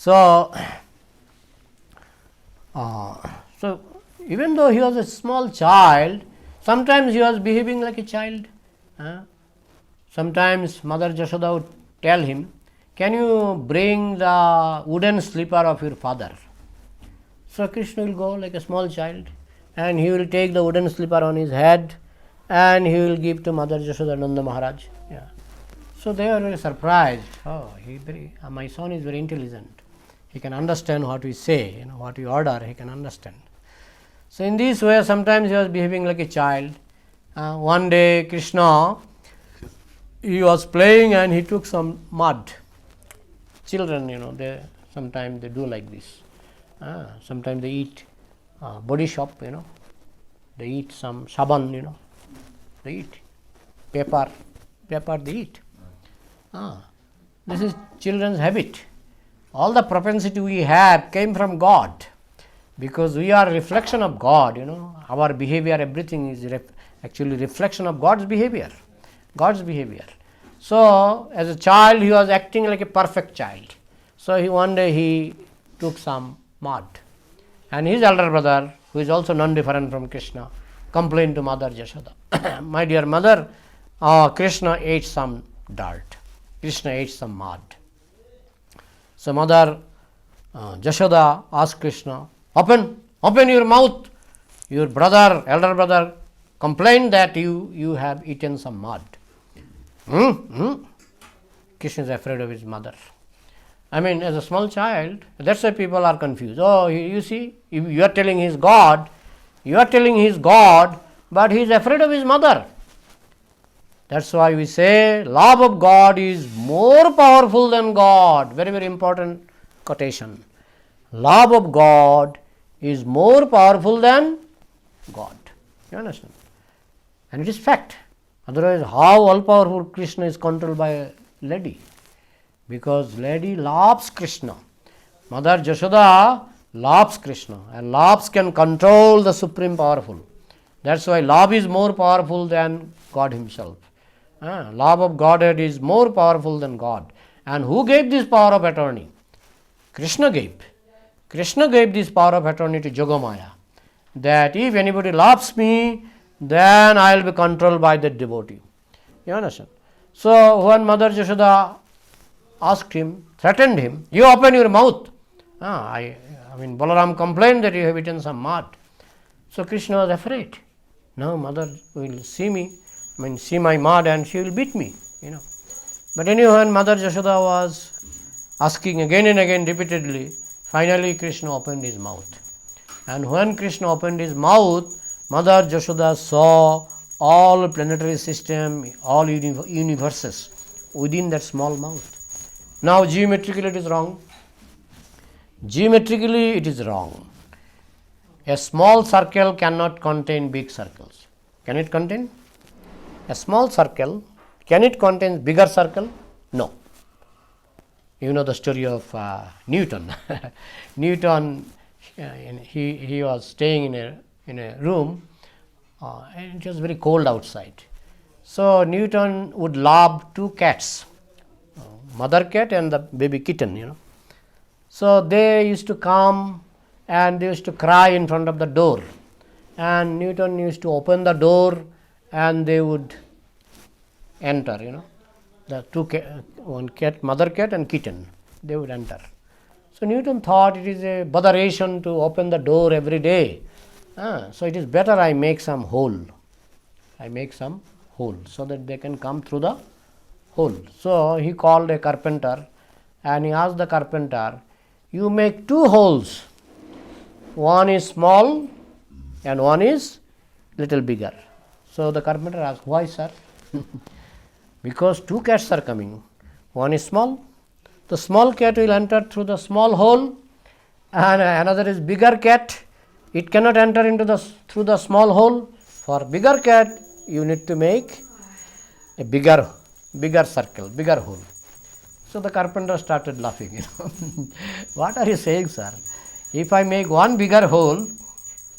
So, so even though he was a small child, sometimes he was behaving like a child. Sometimes Mother Jashoda would tell him, can you bring the wooden slipper of your father? So Krishna will go like a small child, and he will take the wooden slipper on his head, and he will give to Mother Jashoda Nanda Maharaj. Yeah. So they are very surprised. Oh, my son is very intelligent. He can understand what we say, what we order, he can understand. So in this way, sometimes he was behaving like a child. One day, Krishna, he was playing and he took some mud. Children, sometimes they do like this. Sometimes they eat body shop, they eat some saban, they eat pepper they eat. This is children's habit. All the propensity we have came from God, because we are a reflection of God. Our behavior, everything is actually reflection of God's behavior. So as a child, he was acting like a perfect child. So one day he took some mud, and his elder brother, who is also non-different from Krishna, complained to Mother Jashoda, my dear mother, Krishna ate some dirt, Krishna ate some mud. So Mother Jashoda asked Krishna, open your mouth. Your brother, elder brother, complained that you have eaten some mud. Krishna is afraid of his mother. As a small child, that's why people are confused. Oh, you see, you are telling he is God, but he is afraid of his mother. That's why we say love of God is more powerful than God. Very, very important quotation. Love of God is more powerful than God. You understand? And it is fact. Otherwise, how all powerful Krishna is controlled by a lady? Because lady loves Krishna. Mother Jashoda loves Krishna, and loves can control the supreme powerful. That's why love is more powerful than God himself. Love of Godhead is more powerful than God. And who gave this power of attorney? Krishna gave. Krishna gave this power of attorney to Yogamaya, that if anybody loves me, then I will be controlled by the devotee. You understand? So when Mother Jashoda asked him, threatened him, you open your mouth. Balaram complained that you have eaten some mud. So Krishna was afraid. No, mother will see me, see my mud, and she will beat me. But anyway, when Mother Jashoda was asking again and again repeatedly, finally Krishna opened his mouth. And when Krishna opened his mouth, Mother Jashoda saw all planetary system, all universes within that small mouth. Now geometrically it is wrong. Geometrically it is wrong. A small circle cannot contain big circles. Can it contain? A small circle, can it contain bigger circle? No. You know the story of Newton. Newton, he was staying in a room, and it was very cold outside. So Newton would love two cats, mother cat and the baby kitten. So they used to come and they used to cry in front of the door, and Newton used to open the door and they would enter. The two one cat, mother cat and kitten, they would enter. So Newton thought it is a botheration to open the door every day. So it is better I make some hole. So that they can come through the hole. So he called a carpenter and he asked the carpenter, you make two holes. One is small and one is little bigger. So the carpenter asked, why, sir? Because two cats are coming. One is small. The small cat will enter through the small hole, and another is bigger cat. It cannot enter through the small hole. For bigger cat, you need to make a bigger circle, bigger hole. So the carpenter started laughing. What are you saying, sir? If I make one bigger hole,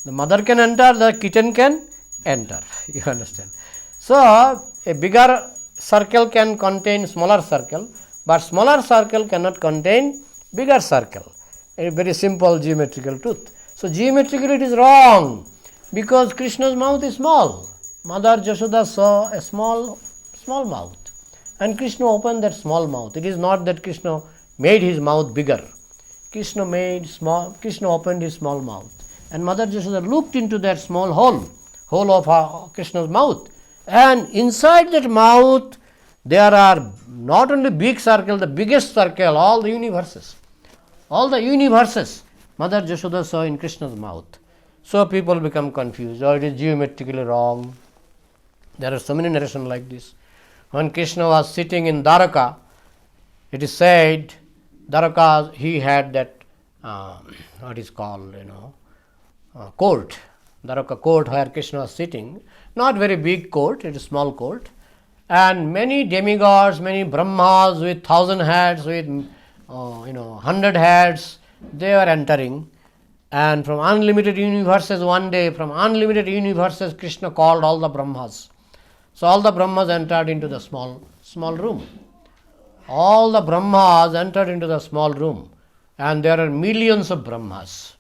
the mother can enter, the kitten can enter. You understand? So a bigger circle can contain smaller circle, but smaller circle cannot contain bigger circle, a very simple geometrical truth. So, geometrically it is wrong because Krishna's mouth is small. Mother Jashoda saw a small mouth and Krishna opened that small mouth. It is not that Krishna made his mouth bigger. Krishna opened his small mouth and Mother Jashoda looked into that small hole of Krishna's mouth, and inside that mouth there are not only big circle, the biggest circle, all the universes. Mother Jashoda saw in Krishna's mouth. So people become confused, or it is geometrically wrong. There are so many narrations like this. When Krishna was sitting in Dwaraka, it is said, Dwaraka, he had that, what is called, court. Dwaraka court where Krishna was sitting. Not very big court, it is a small court. And many demigods, many Brahmas with 1,000 heads, with 100 heads, they were entering. And from unlimited universes, one day, from unlimited universes, Krishna called all the Brahmas. So all the Brahmas entered into the small room. All the Brahmas entered into the small room. And there are millions of Brahmas.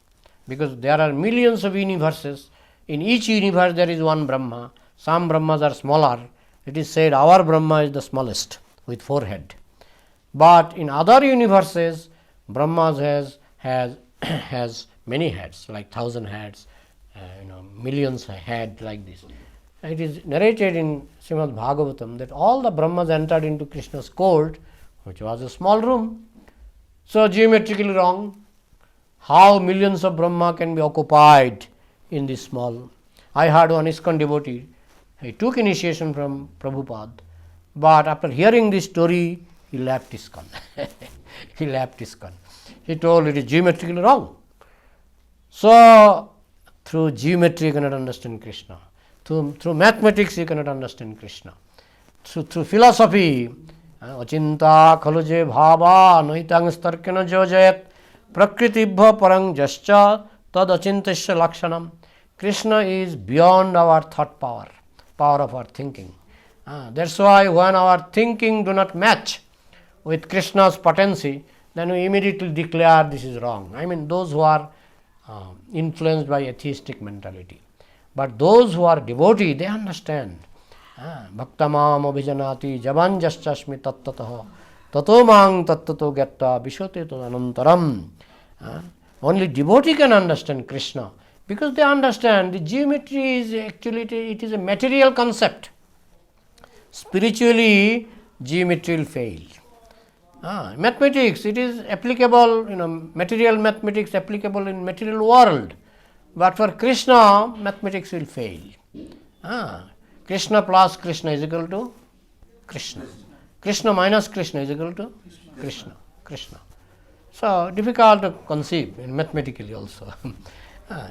Because there are millions of universes. In each universe there is one Brahma. Some Brahmas are smaller. It is said our Brahma is the smallest with 4 heads. But in other universes, Brahmas has many heads, like 1,000 heads, millions heads like this. It is narrated in Srimad Bhagavatam that all the Brahmas entered into Krishna's court, which was a small room. So geometrically wrong. How millions of Brahma can be occupied in this small? I heard one ISKCON devotee, he took initiation from Prabhupada, but after hearing this story, he left ISKCON. He told it is geometrically wrong. So, through geometry you cannot understand Krishna. Through mathematics you cannot understand Krishna. Through philosophy, achinta khaluje bhava noitang starkena jojayat prakritibha parang jascha tad achintasya lakshanam. Krishna is beyond our thought power of our thinking. That's why when our thinking do not match with Krishna's potency, then we immediately declare this is wrong. I mean those who are influenced by atheistic mentality. But those who are devotee, they understand. Bhaktamam abhijanati javanjaschasmi tattataha tato mang tattato gyatta vishate anantaram. Only devotee can understand Krishna, because they understand the geometry is actually it is a material concept. Spiritually, geometry will fail. Mathematics, it is applicable, material mathematics applicable in material world. But for Krishna, mathematics will fail. Krishna plus Krishna is equal to Krishna. Krishna minus Krishna is equal to Krishna. So, difficult to conceive mathematically also.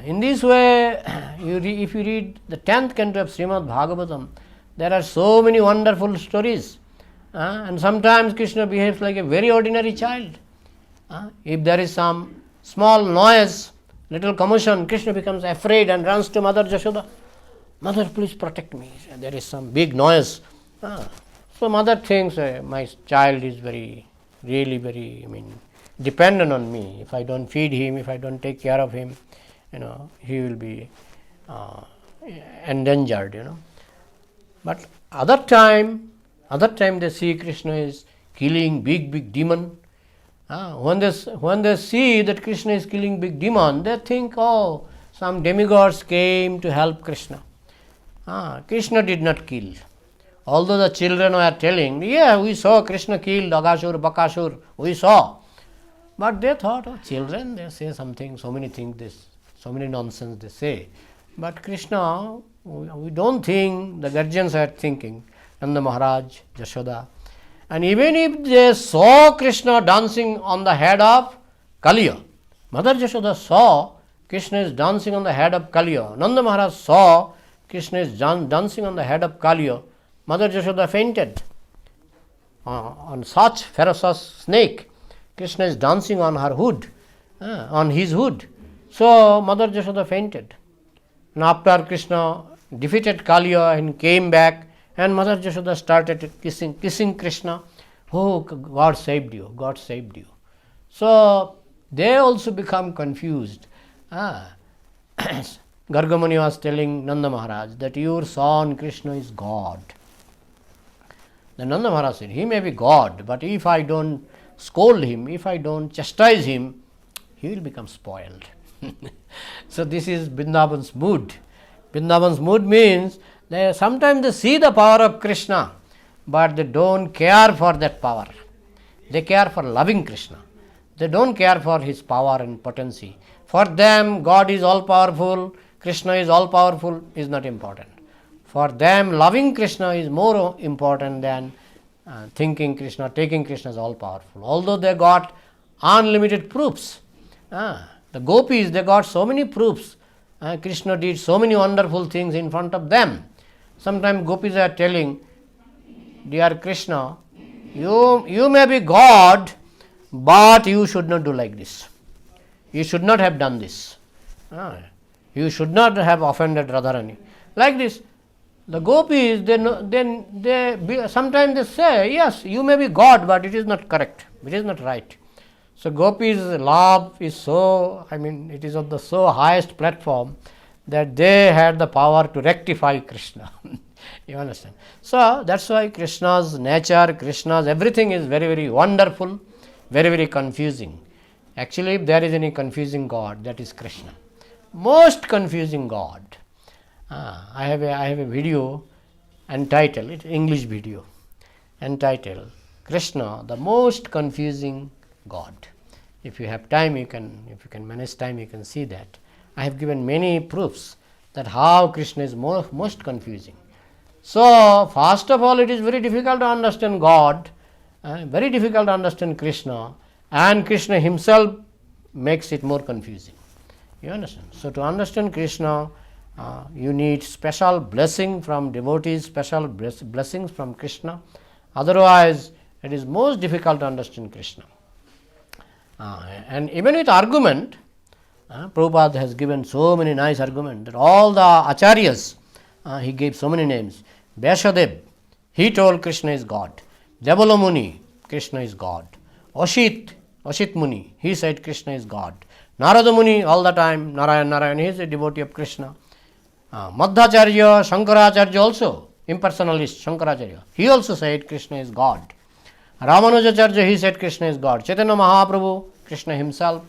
In this way, if you read the 10th canto of Srimad Bhagavatam, there are so many wonderful stories. And sometimes Krishna behaves like a very ordinary child. If there is some small noise, little commotion, Krishna becomes afraid and runs to Mother Jashoda. Mother, please protect me. There is some big noise. So mother thinks my child is very dependent on me. If I don't feed him, if I don't take care of him, he will be endangered. But other time they see Krishna is killing big demon. When they see that Krishna is killing big demon, they think, oh, some demigods came to help Krishna. Krishna did not kill. Although the children were telling, yeah, we saw Krishna killed Agashur, Bakashur, we saw. But they thought, oh, children, they say something, so many things, so many nonsense they say. But Krishna, we don't think, the guardians are thinking, Nanda Maharaj, Jashoda. And even if they saw Krishna dancing on the head of Kaliya, Mother Jashoda saw Krishna is dancing on the head of Kaliya. Nanda Maharaj saw Krishna is dancing on the head of Kaliya. Mother Jashoda fainted. On such ferocious snake, Krishna is dancing on her hood, on his hood. So Mother Jashoda fainted. And after Krishna defeated Kaliya and came back, and Mother Jashoda started kissing Krishna. Oh, God saved you, God saved you. So they also become confused. Gargamuni was telling Nanda Maharaj that your son Krishna is God. Then Nanda Maharaj said, he may be God, but if I don't scold him, if I don't chastise him, he will become spoiled. So this is Vrindavan's mood. Vrindavan's mood means sometimes they see the power of Krishna, but they don't care for that power. They care for loving Krishna. They don't care for his power and potency. For them, God is all powerful, Krishna is all powerful, is not important. For them, loving Krishna is more important than thinking Krishna, taking Krishna as all powerful. Although they got unlimited proofs. The gopis, they got so many proofs. Krishna did so many wonderful things in front of them. Sometimes gopis are telling, dear Krishna, you may be God, but you should not do like this. You should not have done this. You should not have offended Radharani. Like this. The gopis, sometimes they say, yes, you may be God, but it is not correct. It is not right. So gopis' love is so, it is on the so highest platform that they had the power to rectify Krishna. You understand? So that's why Krishna's nature, Krishna's everything is very, very wonderful, very, very confusing. Actually, if there is any confusing God, that is Krishna. Most confusing God. I have a video entitled, it's English video, entitled Krishna, the most confusing God. If you have time, if you can manage time, you can see that. I have given many proofs that how Krishna is most confusing. So, first of all, it is very difficult to understand God, very difficult to understand Krishna, and Krishna himself makes it more confusing. You understand? So, to understand Krishna, you need special blessing from devotees, special blessings from Krishna. Otherwise, it is most difficult to understand Krishna. And even with argument, Prabhupada has given so many nice arguments that all the acharyas, he gave so many names. Vyasadev, he told Krishna is God. Devala Muni, Krishna is God. Ashit Muni, he said Krishna is God. Narada Muni, all the time, Narayan, he is a devotee of Krishna. Madhacharya, Shankaracharya also, impersonalist Shankaracharya, he also said Krishna is God. Ramanujacharya, he said Krishna is God. Chaitanya Mahaprabhu, Krishna himself,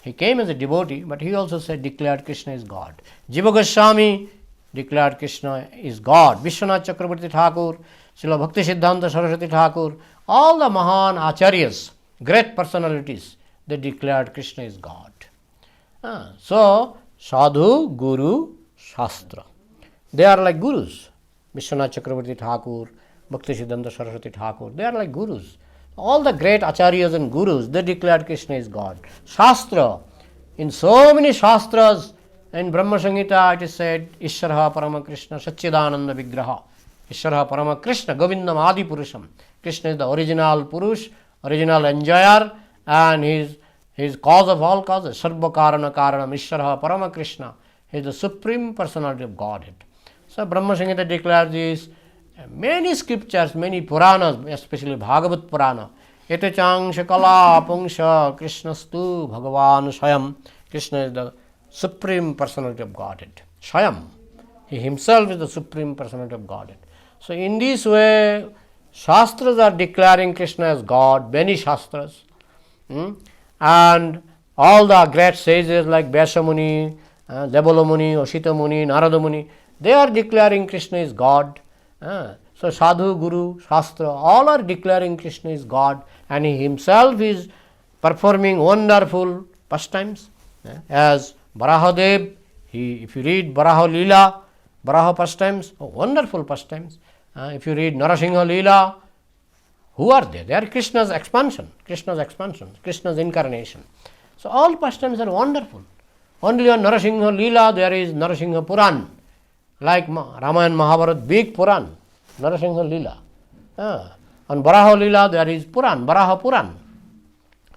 he came as a devotee, but he also declared Krishna is God. Jiva Goswami declared Krishna is God. Vishwanath Chakravarti Thakur, Srila Bhakti Siddhanta Saraswati Thakur, all the Mahan Acharyas, great personalities, they declared Krishna is God. So, Sadhu, Guru, Shastra, they are like gurus. Vishwanath Chakravarti Thakur, Bhakti Siddhanta Saraswati Thakur, they are like gurus. All the great acharyas and gurus, they declared Krishna is God. Shastra, in so many shastras, in Brahma Samhita it is said, Ishvara Parama Krishna, Satchidananda Vigraha. Ishvara Parama Krishna, Govindam Adi Purusham. Krishna is the original Purush, original enjoyer, and he is cause of all causes. Sarva Karana Karanam, Ishvara Parama Krishna. He is the supreme personality of Godhead. So Brahma Samhita declares this. Many scriptures, many Puranas, especially Bhagavad Purana. Ete chang shakala pungsha Krishnastu Bhagavan Shayam. Krishna is the supreme personality of Godhead. Shayam. He himself is the supreme personality of Godhead. So in this way, Shastras are declaring Krishna as God, many Shastras. And all the great sages like Vyasa Muni, Devala Muni, Ashita Muni, Narada Muni, they are declaring Krishna is God. So Sadhu, Guru, Shastra, all are declaring Krishna is God, and he himself is performing wonderful pastimes. As Varahadev, if you read Varaha Leela, Varaha pastimes, wonderful pastimes. If you read Narasingha Leela, who are they? They are Krishna's expansion, Krishna's incarnation. So all pastimes are wonderful. Only on Narasingha Leela there is Narasingha Puran. Like Ramayana Mahabharata, big Puran, Narasingha Leela. On Varaha Leela there is Puran, Varaha Puran.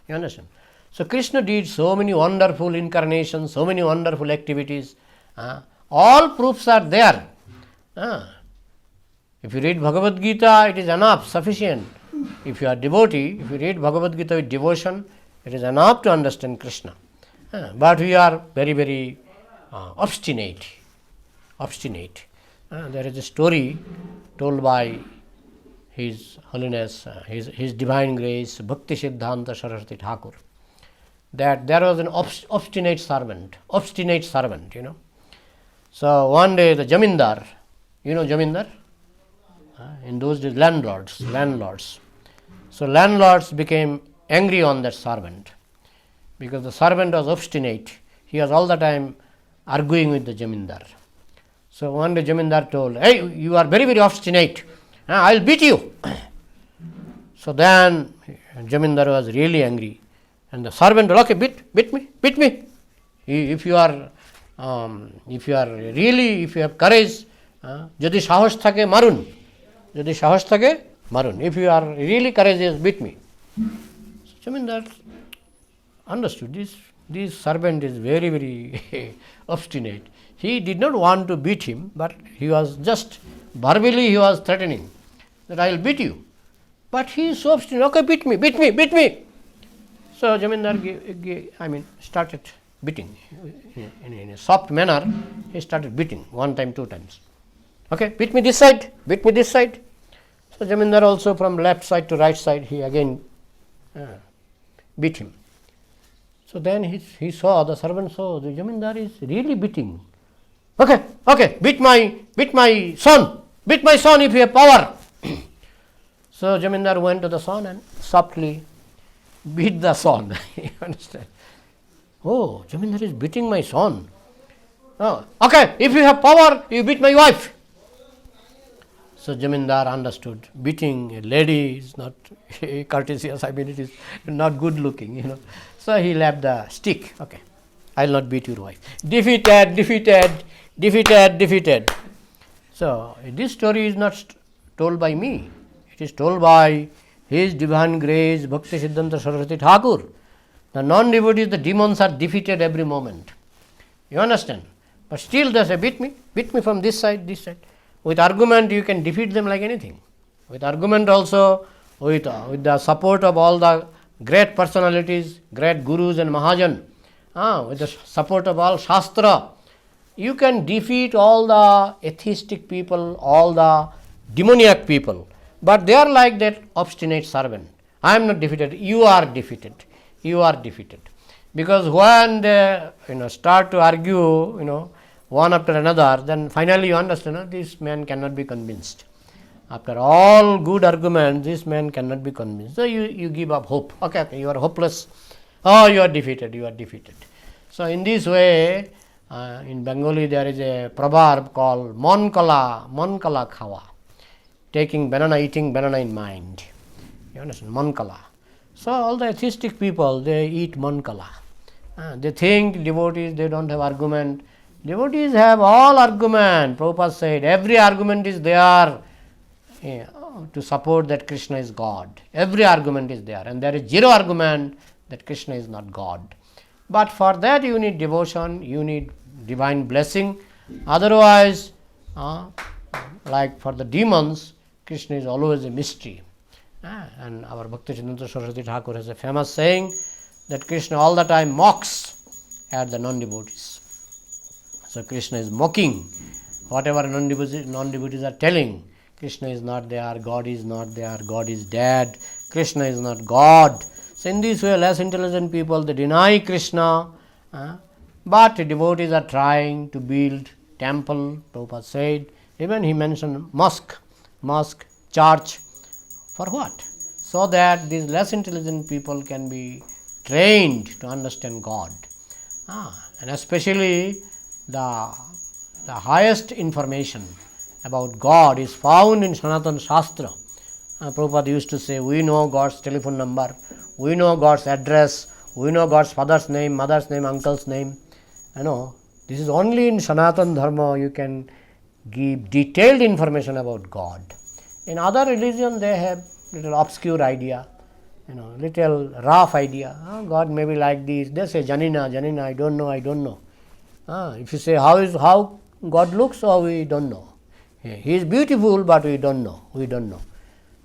You understand? So Krishna did so many wonderful incarnations, so many wonderful activities. All proofs are there. If you read Bhagavad Gita, it is enough, sufficient. If you are devotee, if you read Bhagavad Gita with devotion, It is enough to understand Krishna. But we are very, very obstinate. There is a story told by His Holiness, His Divine Grace, Bhakti Siddhanta Saraswati Thakur, that there was an obstinate servant, So one day the Jamindar, Jamindar? In those days, landlords. So landlords became angry on that servant because the servant was obstinate. He was all the time arguing with the Jamindar. So one day Jamindar told, "Hey, you are very, very obstinate. I will beat you." So then Jamindar was really angry, and the servant told, "Okay, beat me. If you have courage, যদি সাহস থাকে মারুন, if you are really courageous, beat me." So Jamindar understood this servant is very, very obstinate. He did not want to beat him, but he was just verbally he was threatening that I will beat you. But he is so obstinate. Okay, beat me. So Jamindar started beating in a soft manner. He started beating one time, two times. Okay, beat me this side. So Jamindar also from left side to right side, he again beat him. So then he saw, the servant saw the Jamindar is really beating. Okay, beat my son if you have power. So Jamindar went to the son and softly beat the son. You understand? Oh, Jamindar is beating my son. Oh, okay, if you have power, you beat my wife. So Jamindar understood, beating a lady is not courteous, it is not good looking, So he left the stick. Okay, I will not beat your wife. Defeated. So this story is not told by me. It is told by His Divine Grace, Bhakti Siddhanta Saraswati Thakur. The non-devotees, the demons are defeated every moment. You understand? But still they say, beat me from this side. With argument you can defeat them like anything. With argument also, with the support of all the great personalities, great gurus and mahajan, with the support of all shastra, you can defeat all the atheistic people, all the demoniac people. But they are like that obstinate servant. I am not defeated, you are defeated. Because when they start to argue, one after another, then finally you understand, this man cannot be convinced. After all good arguments, this man cannot be convinced. So you give up hope. Okay, you are hopeless. Oh, you are defeated. So in this way, in Bengali there is a proverb called Mon kala khawa. Eating banana in mind. You understand? Mon kala. So all the atheistic people, they eat mon kala. They think devotees, they don't have argument. Devotees have all argument. Prabhupada said, every argument is there to support that Krishna is God. Every argument is there. And there is zero argument that Krishna is not God. But for that you need devotion, you need divine blessing. Otherwise, like for the demons, Krishna is always a mystery. And our Bhakti Siddhanta Saraswati Thakur has a famous saying that Krishna all the time mocks at the non-devotees. So Krishna is mocking whatever non-devotees are telling. Krishna is not there, God is not there, God is dead, Krishna is not God. So in this way, less intelligent people, they deny Krishna, but devotees are trying to build temple, Prabhupada said. Even he mentioned mosque, church. For what? So that these less intelligent people can be trained to understand God. And especially the highest information about God is found in Sanatana Shastra. Prabhupada used to say, we know God's telephone number, we know God's address, we know God's father's name, mother's name, uncle's name. This is only in Sanatana Dharma you can give detailed information about God. In other religion they have little obscure idea, little rough idea. God may be like this. They say Janina, I don't know. If you say how God looks, we don't know. He is beautiful, but we don't know.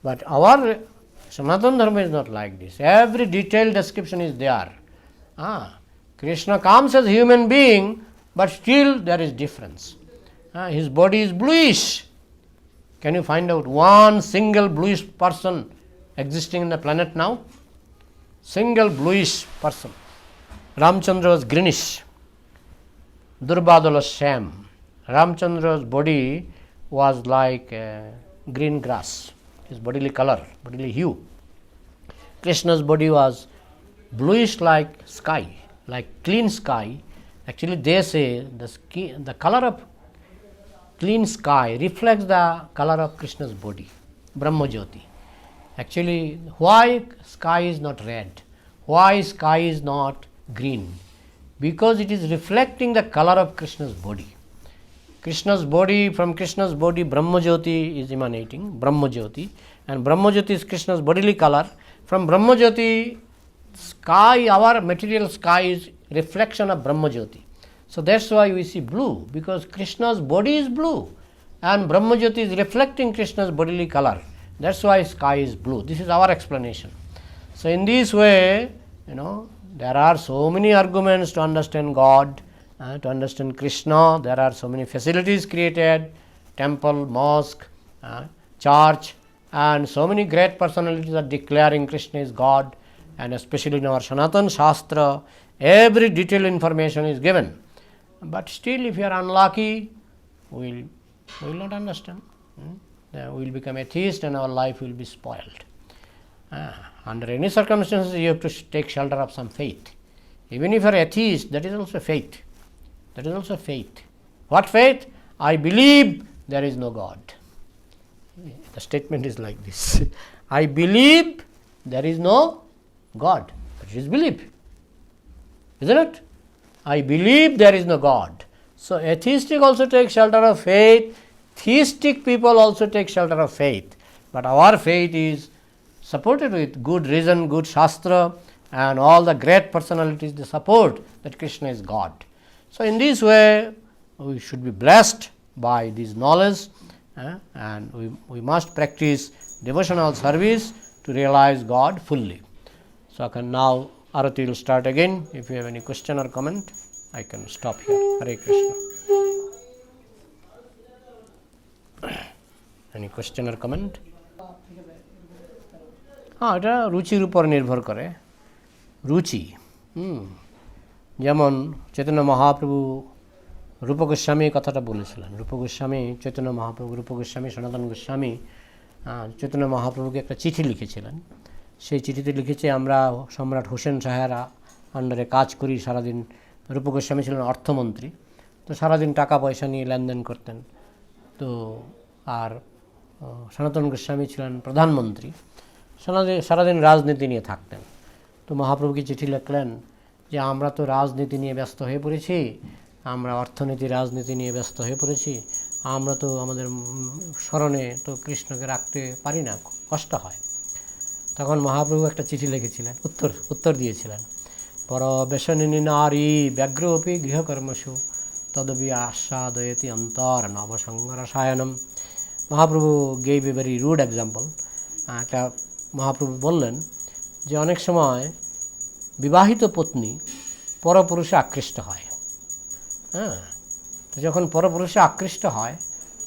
But our Sanatana Dharma is not like this. Every detailed description is there. Krishna comes as a human being, but still there is difference. His body is bluish. Can you find out one single bluish person existing in the planet now? Single bluish person. Ramchandra was greenish. Durbadal was sham. Ramchandra's body was like green grass, his bodily color, bodily hue. Krishna's body was bluish like sky, like clean sky. Actually, they say the color of clean sky reflects the color of Krishna's body, Brahma Jyoti. Actually, why sky is not red? Why sky is not green? Because it is reflecting the color of Krishna's body. Krishna's body, from Krishna's body, Brahma Jyoti is emanating, Brahma Jyoti, and Brahma Jyoti is Krishna's bodily color. From Brahma Jyoti, sky, our material sky is reflection of Brahma Jyoti. So that's why we see blue, because Krishna's body is blue and Brahma Jyoti is reflecting Krishna's bodily color. That's why sky is blue. This is our explanation. So in this way, there are so many arguments to understand God, to understand Krishna. There are so many facilities created, temple, mosque, church, and so many great personalities are declaring Krishna is God, and especially in our Sanatana Shastra, every detailed information is given. But still, if you are unlucky, we will not understand. We will become atheist and our life will be spoiled. Under any circumstances, you have to take shelter of some faith. Even if you are atheist, that is also faith. That is also faith. What faith? I believe there is no God. The statement is like this. I believe there is no God. That is belief. Isn't it? I believe there is no God. So atheistic also take shelter of faith. Theistic people also take shelter of faith. But our faith is supported with good reason, good shastra, and all the great personalities, they support that Krishna is God. So in this way, we should be blessed by this knowledge, and we must practice devotional service to realize God fully. So I can now, Arati will start again. If you have any question or comment, I can stop here. Hare Krishna. Any question or comment? এটা রুচির উপর নির্ভর করে। রুচি, যেমন চৈতন্য মহাপ্রভু রূপ গোস্বামী কথাটা বলেছিলেন। রূপ গোস্বামী, চৈতন্য মহাপ্রভু, রূপ গোস্বামী, সনাতন গোস্বামী চৈতন্য মহাপ্রভুকে একটা চিঠি লিখেছিলেন। সেই চিঠিতে লিখেছে, আমরা সম্রাট হোসেন শাহের আন্ডারে কাজ করি সারাদিন। রূপ গোস্বামী ছিলেন অর্থমন্ত্রী, তো সারাদিন টাকা পয়সা নিয়ে লেনদেন করতেন। তো আর সনাতন গোস্বামী ছিলেন প্রধানমন্ত্রী, সারাদিন রাজনীতি নিয়ে থাকতেন। তো মহাপ্রভুকে চিঠি লিখলেন যে আমরা তো রাজনীতি নিয়ে ব্যস্ত হয়ে পড়েছি, আমরা অর্থনীতি রাজনীতি নিয়ে ব্যস্ত হয়ে পড়েছি, আমরা তো আমাদের স্মরণে তো কৃষ্ণকে রাখতে পারি না, কষ্ট হয়। তখন মহাপ্রভু একটা চিঠি লিখেছিলেন, উত্তর দিয়েছিলেন, পরবেশনিনী নারী ব্যগ্রোপি গৃহকর্মসু তদবি আস্বাদয়তি অন্তর নবসংরসায়নম। Mahaprabhu gave a very rude example. একটা মহাপ্রভু বললেন যে অনেক সময় বিবাহিত পত্নী পরপুরুষে আকৃষ্ট হয়। তো যখন পরপুরুষে আকৃষ্ট হয়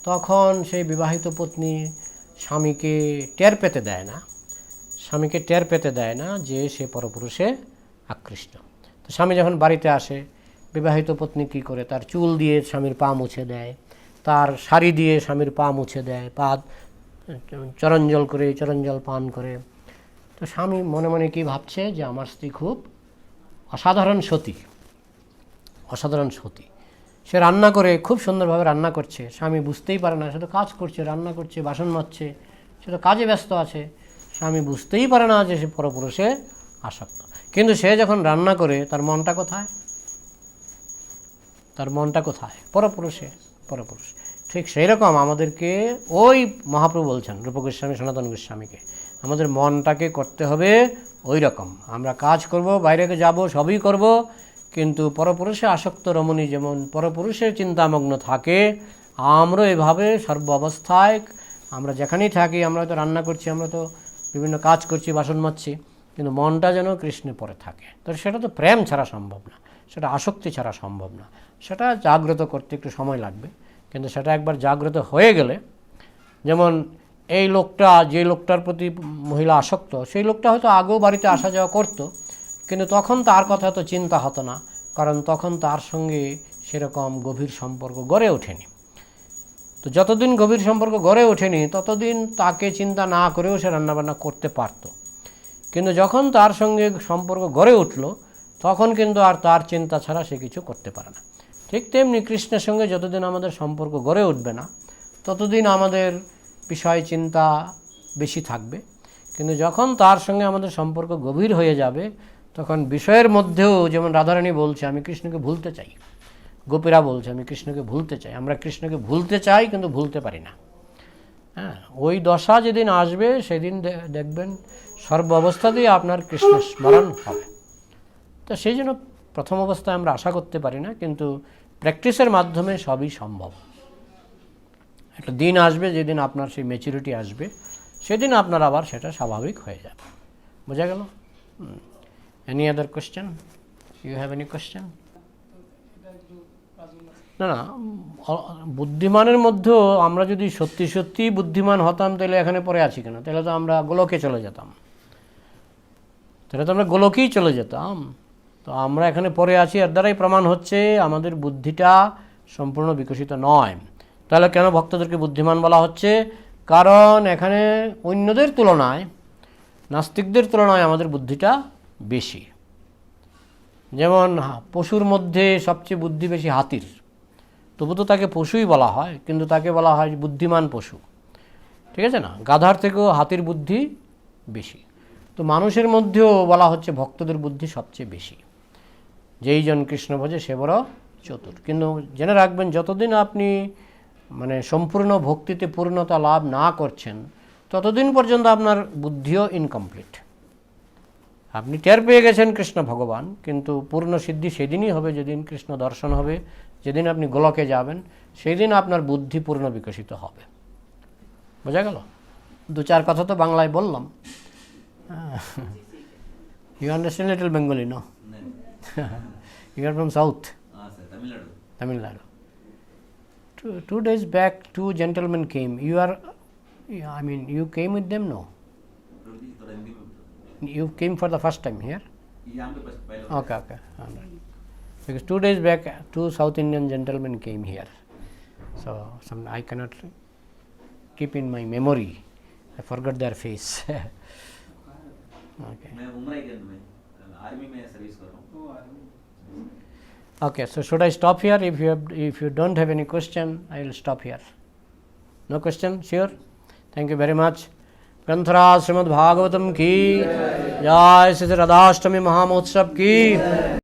তখন সেই বিবাহিত পত্নী স্বামীকে টের পেতে দেয় না যে সে পরপুরুষে আকৃষ্ট। তো স্বামী যখন বাড়িতে আসে, বিবাহিত পত্নী কী করে, তার চুল দিয়ে স্বামীর পা মুছে দেয়, তার শাড়ি দিয়ে স্বামীর পা মুছে দেয়, পা চরণজল করে, চরণজল পান করে। তো স্বামী মনে মনে কি ভাবছে যে আমার স্ত্রী খুব অসাধারণ সতী। সে রান্না করে, খুব সুন্দরভাবে রান্না করছে, স্বামী বুঝতেই পারে না। সে তো কাজ করছে, রান্না করছে, বাসন মাজছে, সে তো কাজে ব্যস্ত আছে, স্বামী বুঝতেই পারে না যে সে পরপুরুষে আসক্ত। কিন্তু সে যখন রান্না করে তার মনটা কোথায়? পরপুরুষে। ঠিক সেই রকম আমাদেরকে ওই মহাপ্রভু বলছেন রূপ গোস্বামী, সনাতন গোস্বামীকে, আমাদের মনটাকে করতে হবে ওই রকম। আমরা কাজ করব, বাইরে যাব, সবই করব, কিন্তু পরপুরুষে আসক্ত রমণী যেমন পরপুরুষের চিন্তামগ্ন থাকে, আমরা এভাবে সর্ব অবস্থায়, আমরা যেখানেই থাকি, আমরা তো রান্না করছি, আমরা তো বিভিন্ন কাজ করছি, বাসন মাজছি, কিন্তু মনটা যেন কৃষ্ণে পড়ে থাকে। তো সেটা তো প্রেম ছাড়া সম্ভব না, সেটা আসক্তি ছাড়া সম্ভব না। সেটা জাগ্রত করতে একটু সময় লাগবে, কিন্তু সেটা একবার জাগ্রত হয়ে গেলে, যেমন এই লোকটা, যে লোকটার প্রতি মহিলা আসক্ত, সেই লোকটা হয়তো আগেও বাড়িতে আসা যাওয়া করতো, কিন্তু তখন তার কথা তো চিন্তা হতো না, কারণ তখন তার সঙ্গে সেরকম গভীর সম্পর্ক গড়ে ওঠেনি। তো যতদিন গভীর সম্পর্ক গড়ে ওঠেনি ততদিন তাকে চিন্তা না করেও সে রান্নাবান্না করতে পারত। কিন্তু যখন তার সঙ্গে সম্পর্ক গড়ে উঠল, তখন কিন্তু আর তার চিন্তা ছাড়া সে কিছু করতে পারে না। ঠিক তেমনি কৃষ্ণের সঙ্গে যতদিন আমাদের সম্পর্ক গড়ে উঠবে না, ততদিন আমাদের বিষয় চিন্তা বেশি থাকবে। কিন্তু যখন তার সঙ্গে আমাদের সম্পর্ক গভীর হয়ে যাবে, তখন বিষয়ের মধ্যেও, যেমন রাধারানী বলছে আমি কৃষ্ণকে ভুলতে চাই, গোপীরা বলছে আমি কৃষ্ণকে ভুলতে চাই, আমরা কৃষ্ণকে ভুলতে চাই কিন্তু ভুলতে পারি না। হ্যাঁ, ওই দশা যেদিন আসবে সেদিন দেখবেন সর্ব অবস্থাতেই আপনার কৃষ্ণ স্মরণ হবে। তো সেই জন্য প্রথম অবস্থায় আমরা আশা করতে পারি না, কিন্তু প্র্যাকটিসের মাধ্যমে সবই সম্ভব। একটা দিন আসবে যেদিন আপনার সেই ম্যাচুরিটি আসবে, সেদিন আপনার আবার সেটা স্বাভাবিক হয়ে যাবে। বোঝা গেল? Any other question? You have any question? না না, বুদ্ধিমানের মধ্যেও আমরা যদি সত্যি সত্যি বুদ্ধিমান হতাম, তাহলে এখানে পড়ে আছি কেন? তাহলে তো আমরা গোলকে চলে যেতাম, তাহলে তো আমরা গোলকেই চলে যেতাম। তো আমরা এখানে পড়ে আছি, এর দ্বারাই প্রমাণ হচ্ছে আমাদের বুদ্ধিটা সম্পূর্ণ বিকশিত নয়। তাহলে কেন ভক্তদেরকে বুদ্ধিমান বলা হচ্ছে? কারণ এখানে অন্যদের তুলনায়, নাস্তিকদের তুলনায় আমাদের বুদ্ধিটা বেশি। যেমন পশুর মধ্যে সবচেয়ে বুদ্ধি বেশি হাতির, তবু তো তাকে পশুই বলা হয়, কিন্তু তাকে বলা হয় বুদ্ধিমান পশু, ঠিক আছে না? গাধার থেকেও হাতির বুদ্ধি বেশি। তো মানুষের মধ্যেও বলা হচ্ছে ভক্তদের বুদ্ধি সবচেয়ে বেশি। যেই জন কৃষ্ণ ভজে সে বড় চতুর। কিন্তু জেনে রাখবেন, যতদিন আপনি মানে সম্পূর্ণ ভক্তিতে পূর্ণতা লাভ না করছেন, ততদিন পর্যন্ত আপনার বুদ্ধিও ইনকমপ্লিট। আপনি টের পেয়ে গেছেন কৃষ্ণ ভগবান, কিন্তু পূর্ণ সিদ্ধি সেদিনই হবে যেদিন কৃষ্ণ দর্শন হবে, যেদিন আপনি গোলকে যাবেন, সেই দিন আপনার বুদ্ধি পূর্ণ বিকশিত হবে। বোঝা গেল? দু চার কথা তো বাংলায় বললাম। You understand little Bengali? No? You are from south? Tamil Nadu. 2 days back, 2 gentlemen came. You came with them, no? You came for the first time here? Okay. All right. Because 2 days back, 2 South Indian gentlemen came here. So I cannot keep in my memory. I forgot their face. Okay. Okay, so should I stop here? If you don't have any question, I will stop here. No question? Sure? Thank you very much. ग्रंथराज श्रीमद् भागवतम की जय, श्री राधाष्टमी महामहोत्सव की